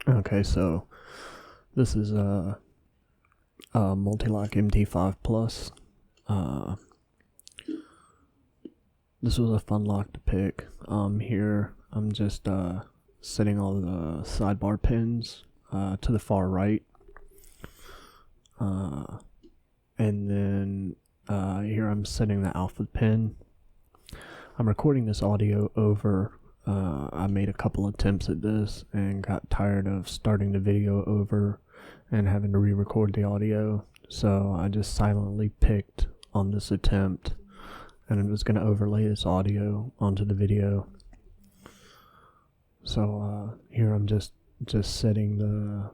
Okay, so this is a Mul-T-Lock MT5 Plus. This was a fun lock to pick. Here I'm just setting all the sidebar pins to the far right, and then here I'm setting the alpha pin. I'm recording this audio over. I made a couple attempts at this and got tired of starting the video over and having to re-record the audio, so I just silently picked on this attempt, and I'm just going to overlay this audio onto the video. So here I'm just setting the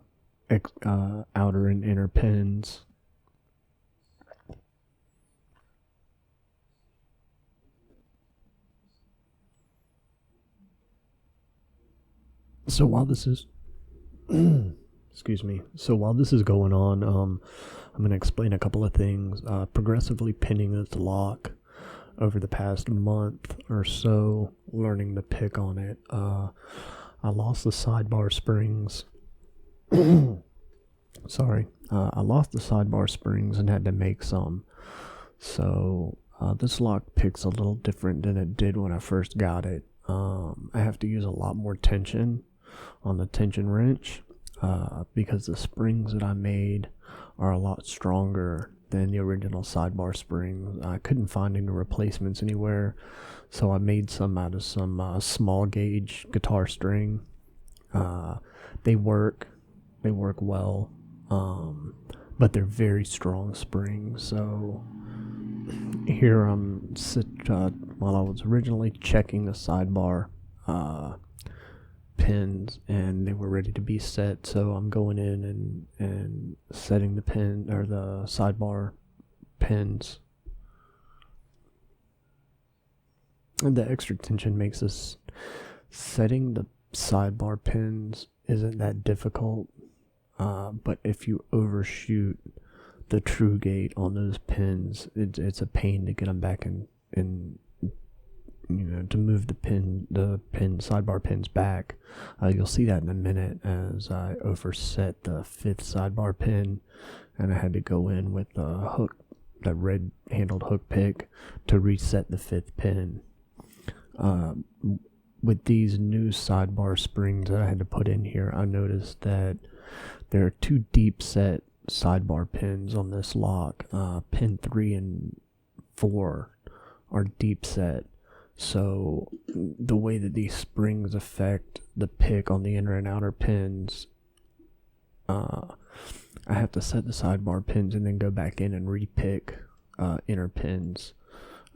outer and inner pins. So while this is excuse me. So while this is going on, I'm going to explain a couple of things. Progressively pinning this lock over the past month or so, learning to pick on it. I lost the sidebar springs. Sorry. I lost the sidebar springs and had to make some. So this lock picks a little different than it did when I first got it. I have to use a lot more tension on the tension wrench because the springs that I made are a lot stronger than the original sidebar springs. I couldn't find any replacements anywhere, so I made some out of some small gauge guitar string. They work well, but they're very strong springs. So here while I was originally checking the sidebar pins and they were ready to be set, so I'm going in and setting the pin or the sidebar pins. And the extra tension makes this setting the sidebar pins isn't that difficult, but if you overshoot the true gate on those pins, it's a pain to get them back in to move the sidebar pins back. You'll see that in a minute as I overset the fifth sidebar pin, and I had to go in with the red handled hook pick to reset the fifth pin. With these new sidebar springs that I had to put in here, I noticed that there are two deep set sidebar pins on this lock. Pin 3 and 4 are deep set. So the way that these springs affect the pick on the inner and outer pins, I have to set the sidebar pins and then go back in and repick inner pins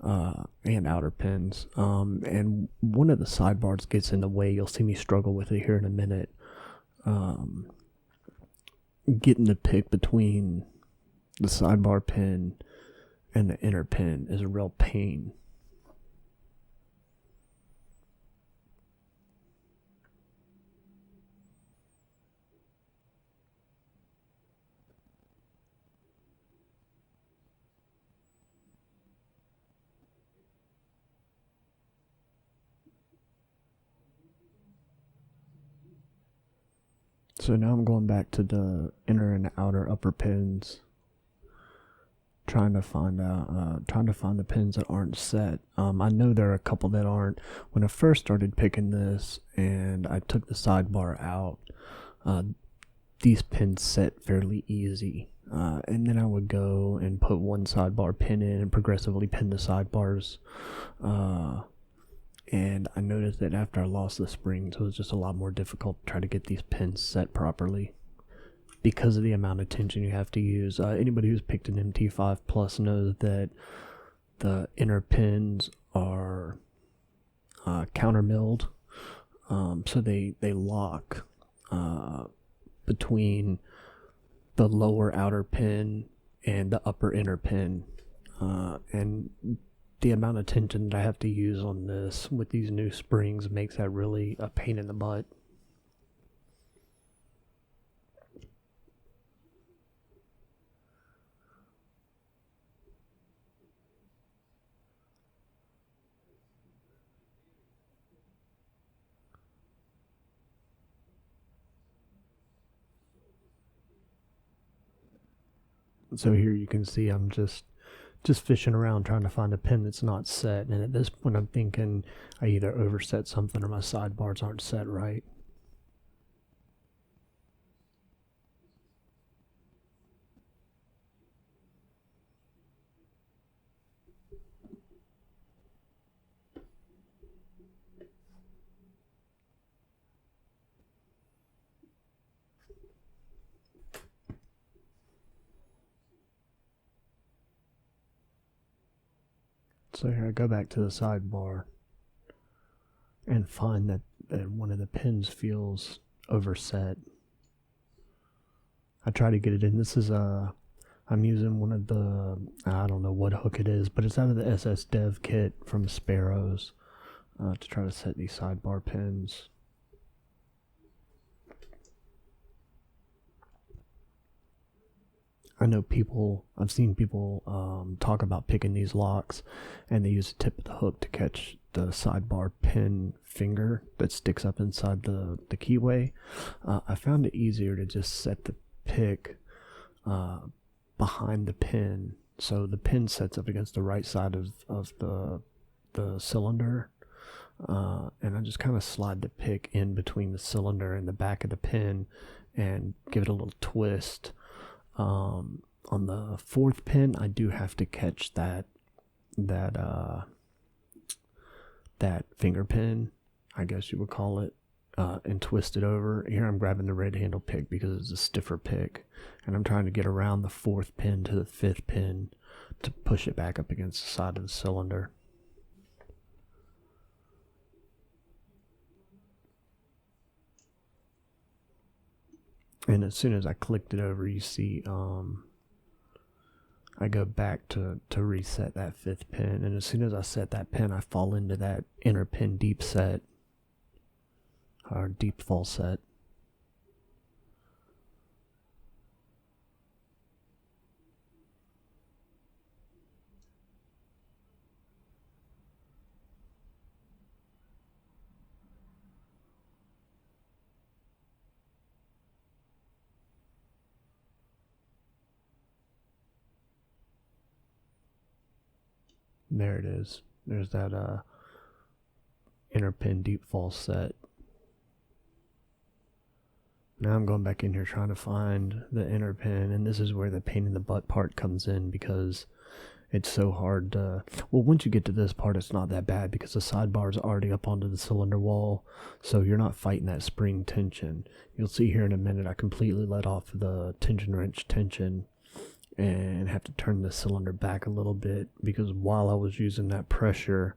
and outer pins. And one of the sidebars gets in the way. You'll see me struggle with it here in a minute. Getting the pick between the sidebar pin and the inner pin is a real pain. So now I'm going back to the inner and outer upper pins, trying to find the pins that aren't set. I know there are a couple that aren't. When I first started picking this and I took the sidebar out, these pins set fairly easy. And then I would go and put one sidebar pin in and progressively pin the sidebars. And I noticed that after I lost the springs, it was just a lot more difficult to try to get these pins set properly because of the amount of tension you have to use. Anybody who's picked an MT5 Plus knows that the inner pins are counter milled, so they lock between the lower outer pin and the upper inner pin, and the amount of tension that I have to use on this with these new springs makes that really a pain in the butt. So here you can see I'm just fishing around trying to find a pin that's not set, and at this point I'm thinking I either overset something or my sidebars aren't set right. So here I go back to the sidebar and find that one of the pins feels overset. I try to get it in. This is I'm using one of the, I don't know what hook it is, but it's out of the SS Dev kit from Sparrows to try to set these sidebar pins. I know I've seen people talk about picking these locks, and they use the tip of the hook to catch the sidebar pin finger that sticks up inside the keyway. I found it easier to just set the pick behind the pin, so the pin sets up against the right side of the cylinder, and I just kind of slide the pick in between the cylinder and the back of the pin and give it a little twist. On the fourth pin, I do have to catch that finger pin, I guess you would call it, and twist it over. Here I'm grabbing the red handle pick because it's a stiffer pick, and I'm trying to get around the fourth pin to the fifth pin to push it back up against the side of the cylinder. And as soon as I clicked it over, you see I go back to reset that fifth pin, and as soon as I set that pin, I fall into that inner pin deep set, or deep fall set. There it is. There's that inner pin deep fall set. Now I'm going back in here trying to find the inner pin, and this is where the pain in the butt part comes in, because it's so hard to, well, once you get to this part, it's not that bad because the sidebar is already up onto the cylinder wall, so you're not fighting that spring tension. You'll see here in a minute I completely let off the tension wrench tension and have to turn the cylinder back a little bit, because while I was using that pressure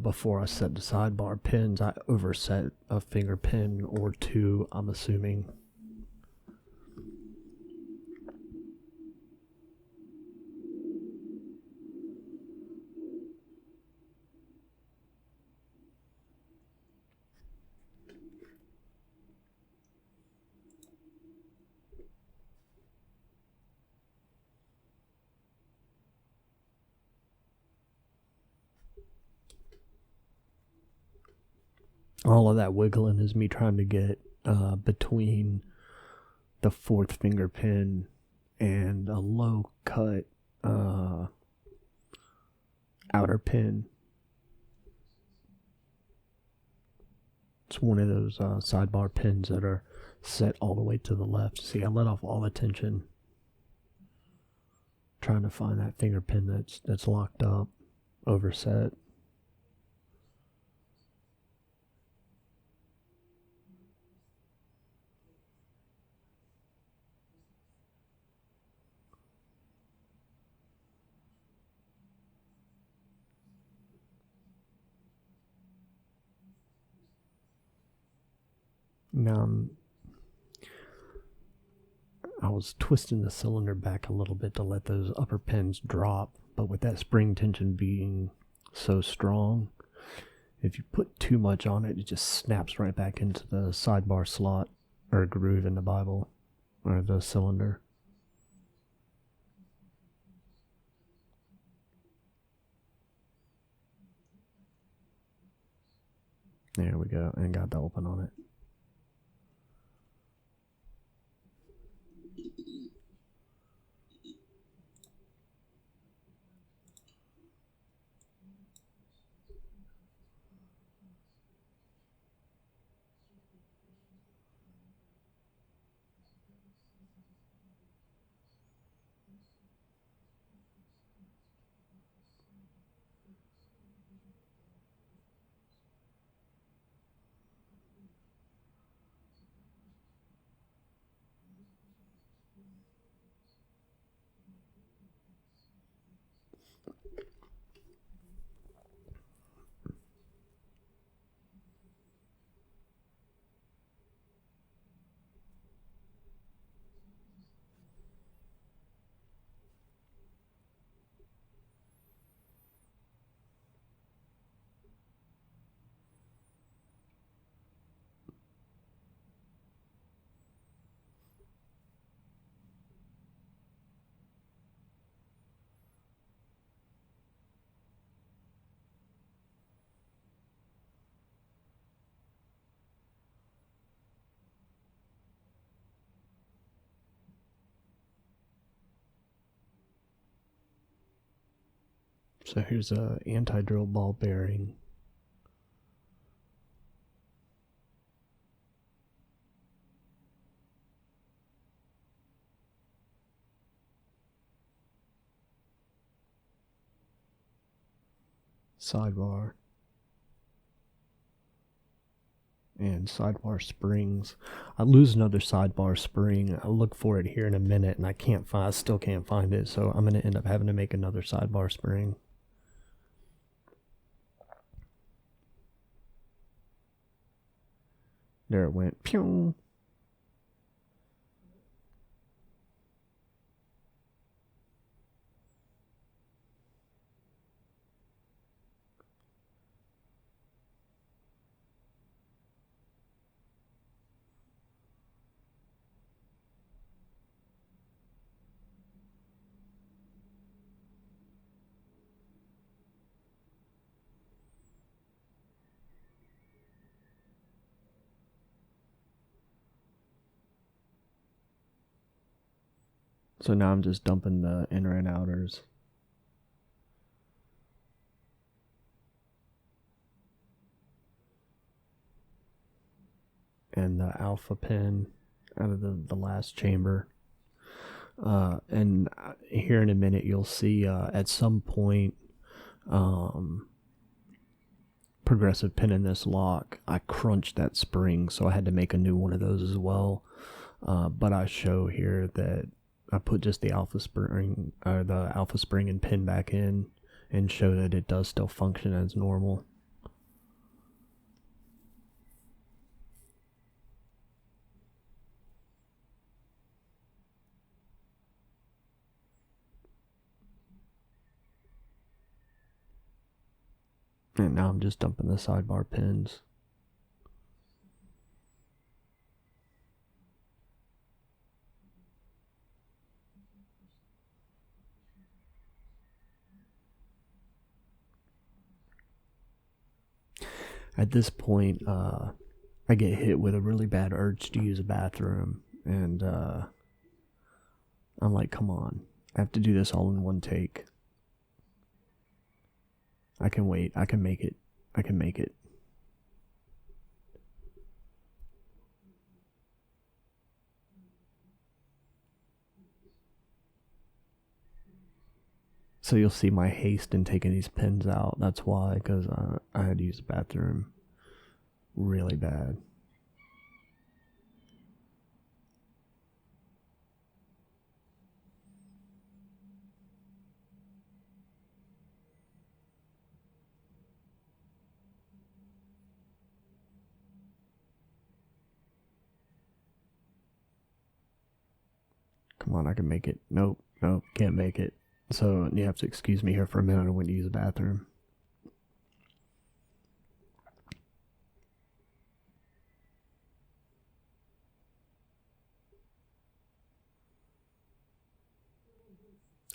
before I set the sidebar pins, I overset a finger pin or two, I'm assuming. All of that wiggling is me trying to get between the fourth finger pin and a low cut outer pin. It's one of those sidebar pins that are set all the way to the left. See, I let off all the tension trying to find that finger pin that's locked up, overset. Now I was twisting the cylinder back a little bit to let those upper pins drop, but with that spring tension being so strong, if you put too much on it, it just snaps right back into the sidebar slot or groove in the Bible or the cylinder. There we go, and got the open on it. So here's a anti-drill ball bearing. Sidebar. And sidebar springs. I lose another sidebar spring. I'll look for it here in a minute, and I still can't find it, so I'm going to end up having to make another sidebar spring. There it went. Pew! So now I'm just dumping the inner and outers. And the alpha pin out of the last chamber. And here in a minute you'll see at some point progressive pin in this lock, I crunched that spring, so I had to make a new one of those as well. But I show here that I put just the alpha spring and pin back in, and show that it does still function as normal. And now I'm just dumping the sidebar pins. At this point, I get hit with a really bad urge to use a bathroom, and I'm like, come on, I have to do this all in one take. I can wait, I can make it, I can make it. So you'll see my haste in taking these pins out. That's why, because I had to use the bathroom really bad. Come on, I can make it. Nope, can't make it. So you have to excuse me here for a minute. I went to use the bathroom.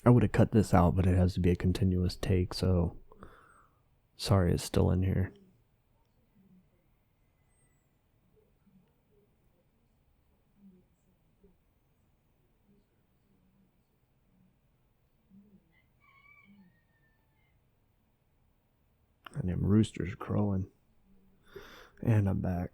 I would have cut this out, but it has to be a continuous take, so sorry it's still in here. And them roosters crowing. And I'm back.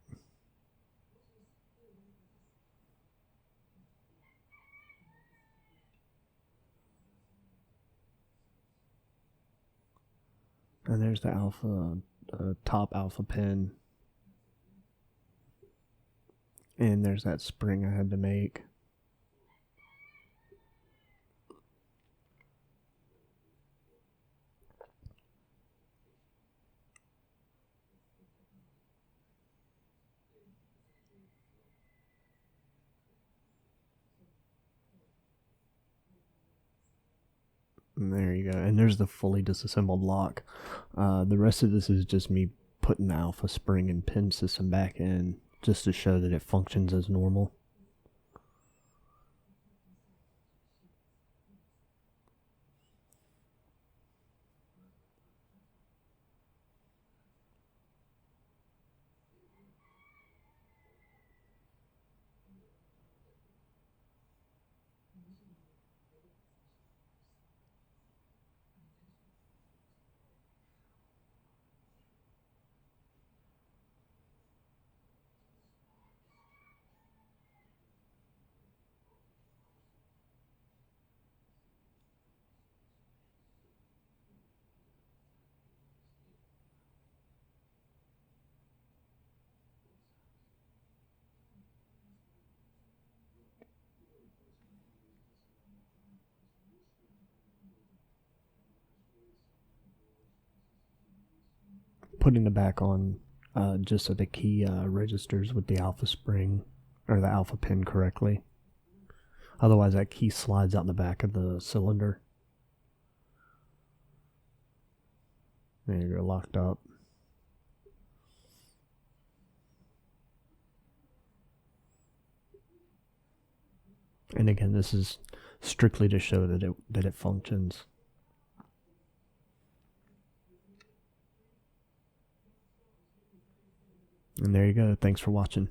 And there's the top alpha pin. And there's that spring I had to make. And there you go. And there's the fully disassembled lock. The rest of this is just me putting the alpha spring and pin system back in, just to show that it functions as normal. putting the back on just so the key registers with the alpha spring or the alpha pin correctly. Otherwise that key slides out the back of the cylinder. There you go, locked up. And again, this is strictly to show that it functions. And there you go. Thanks for watching.